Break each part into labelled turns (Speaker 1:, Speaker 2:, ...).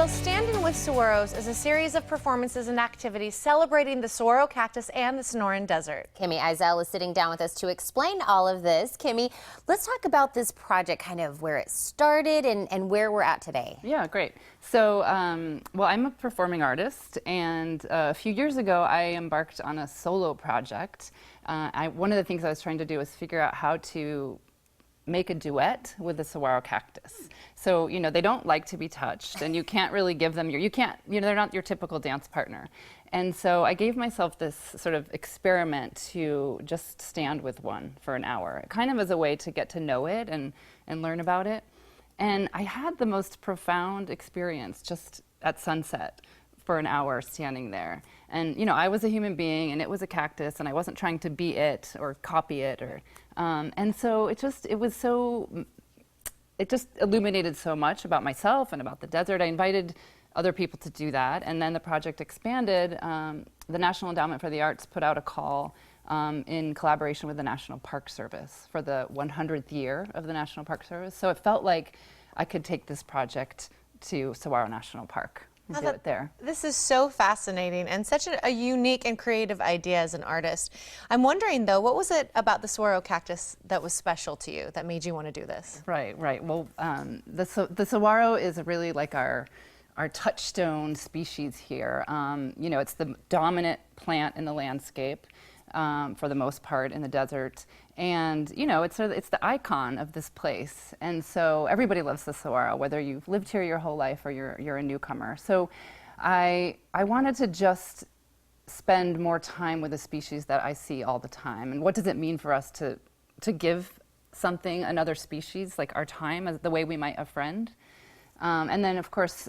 Speaker 1: Well, Standing with Saguaros is a series of performances and activities celebrating the saguaro cactus and the Sonoran Desert.
Speaker 2: Kimmy Eisel is sitting down with us to explain all of this. Kimmy, let's talk about this project, kind of where it started and where we're at today.
Speaker 3: Yeah, great. So, well, I'm a performing artist, and a few years ago, I embarked on a solo project. One of the things I was trying to do was figure out how to make a duet with the saguaro cactus. So, you know, they don't like to be touched, and you can't really give them they're not your typical dance partner. And so I gave myself this sort of experiment to just stand with one for an hour, kind of as a way to get to know it and learn about it. And I had the most profound experience just at sunset for an hour standing there. And, you know, I was a human being and it was a cactus, and I wasn't trying to be it or copy it and so it just illuminated so much about myself and about the desert. I invited other people to do that, and then the project expanded. The National Endowment for the Arts put out a call in collaboration with the National Park Service for the 100th year of the National Park Service. So it felt like I could take this project to Saguaro National Park. Do it there.
Speaker 1: This is so fascinating and such a unique and creative idea as an artist. I'm wondering, though, what was it about the saguaro cactus that was special to you that made you want to do this?
Speaker 3: Right. Well, the saguaro is really like our touchstone species here. You know, it's the dominant plant in the landscape for the most part in the desert. And, you know, it's the icon of this place. And so everybody loves the saguaro, whether you've lived here your whole life or you're a newcomer. So I wanted to just spend more time with a species that I see all the time. And what does it mean for us to give something, another species, like our time, as the way we might a friend? And then, of course,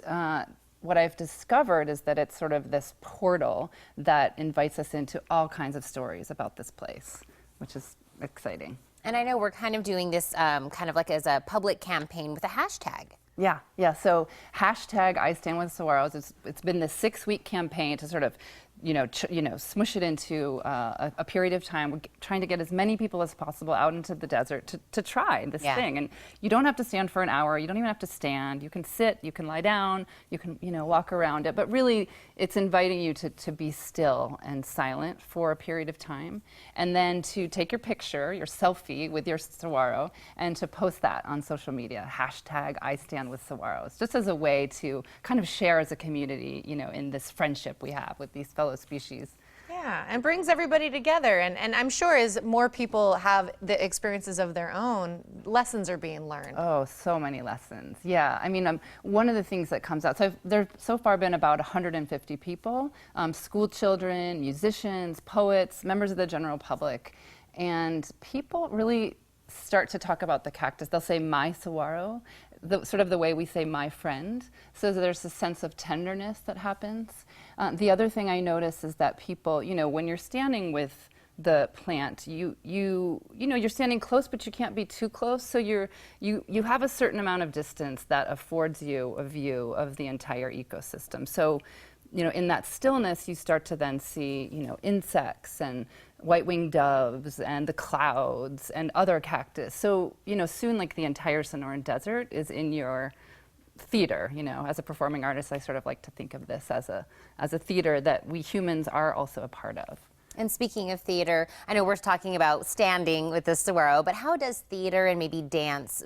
Speaker 3: what I've discovered is that it's sort of this portal that invites us into all kinds of stories about this place, which is exciting.
Speaker 2: And I know we're kind of doing this kind of like as a public campaign with a hashtag.
Speaker 3: Yeah. So hashtag I Stand with Saguaros. It's been this 6-week campaign to sort of, smush it into a period of time. We're trying to get as many people as possible out into the desert to try this thing. And you don't have to stand for an hour. You don't even have to stand. You can sit, you can lie down, you can, walk around it. But really, it's inviting you to be still and silent for a period of time. And then to take your picture, your selfie with your saguaro, and to post that on social media. Hashtag I Stand with Saguaros. Just as a way to kind of share as a community, in this friendship we have with these fellow species.
Speaker 1: Yeah, and brings everybody together. And I'm sure as more people have the experiences of their own, lessons are being learned.
Speaker 3: Oh, so many lessons. Yeah, I mean, one of the things that comes out, so there's so far been about 150 people, school children, musicians, poets, members of the general public, and people really start to talk about the cactus. They'll say my saguaro, sort of the way we say my friend. So there's a sense of tenderness that happens. The other thing I notice is that people, when you're standing with the plant, you're standing close, but you can't be too close. So you have a certain amount of distance that affords you a view of the entire ecosystem. So, in that stillness, you start to then see, insects and white-winged doves and the clouds and other cactus. So, soon like the entire Sonoran Desert is in your theater. As a performing artist, I sort of like to think of this as a theater that we humans are also a part of.
Speaker 2: And speaking of theater, I know we're talking about standing with the saguaro, but how does theater and maybe dance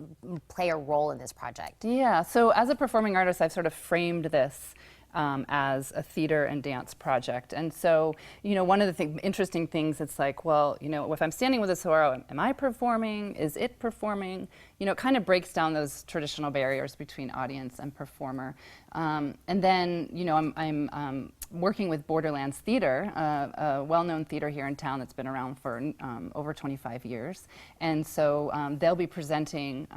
Speaker 2: play a role in this project?
Speaker 3: Yeah, so as a performing artist, I've sort of framed this as a theater and dance project. And so, one of the interesting things, it's like, well, if I'm standing with a saguaro, am I performing? Is it performing? It kind of breaks down those traditional barriers between audience and performer. And then, I'm working with Borderlands Theater, a well-known theater here in town that's been around for over 25 years. And so they'll be presenting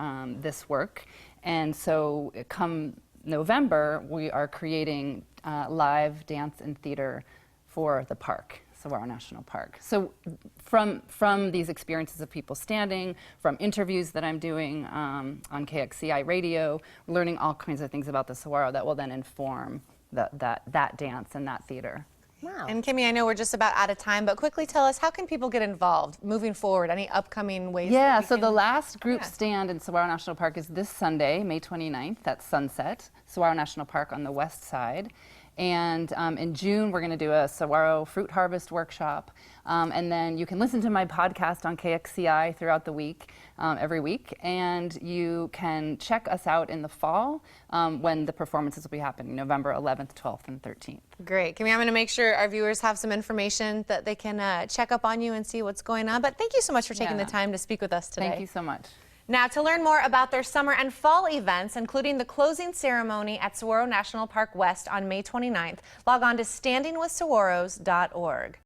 Speaker 3: this work. And so come November, we are creating live dance and theater for the park, Saguaro National Park. So from these experiences of people standing, from interviews that I'm doing on KXCI radio, learning all kinds of things about the saguaro that will then inform that dance and that theater.
Speaker 2: Wow.
Speaker 1: And Kimmy, I know we're just about out of time, but quickly tell us, how can people get involved moving forward? Any upcoming ways?
Speaker 3: Yeah,
Speaker 1: that we
Speaker 3: so the
Speaker 1: can...
Speaker 3: last group
Speaker 1: Yeah.
Speaker 3: stand in Saguaro National Park is this Sunday, May 29th. That's sunset, Saguaro National Park on the west side. And in June, we're going to do a saguaro fruit harvest workshop. And then you can listen to my podcast on KXCI throughout the week, every week. And you can check us out in the fall when the performances will be happening, November 11th, 12th, and 13th.
Speaker 1: Great. Kimmy, I'm going to make sure our viewers have some information that they can check up on you and see what's going on. But thank you so much for taking the time to speak with us today.
Speaker 3: Thank you so much.
Speaker 1: Now, to learn more about their summer and fall events, including the closing ceremony at Saguaro National Park West on May 29th, log on to standingwithsaguaros.org.